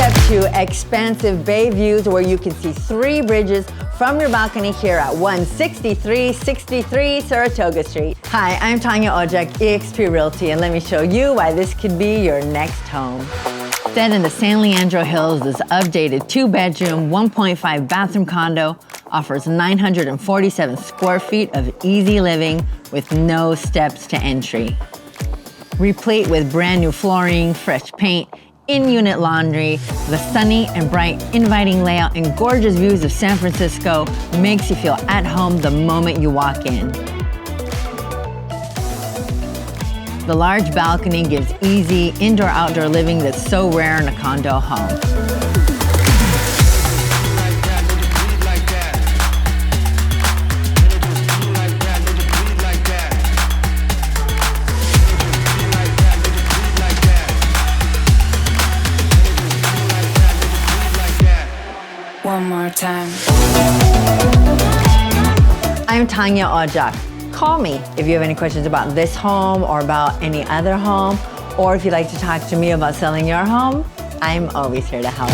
step to expansive bay views where you can see 3 bridges from your balcony here at 16363 Saratoga Street. Hi, I'm Tanja Odzak, 𝐒𝐸XP Realty, and let me show you why this could be your next home. Set in the San Leandro Hills, this updated 2-bedroom, 1.5 bathroom condo offers 947 square feet of easy living with no steps to entry. Replete with brand new flooring, fresh paint, in-unit laundry, the sunny and bright, inviting layout and gorgeous views of San Francisco makes you feel at home the moment you walk in. The large balcony gives easy indoor-outdoor living that's so rare in a condo home. One more time. I'm Tanja Odzak. Call me if you have any questions about this home or about any other home, or if you'd like to talk to me about selling your home. I'm always here to help.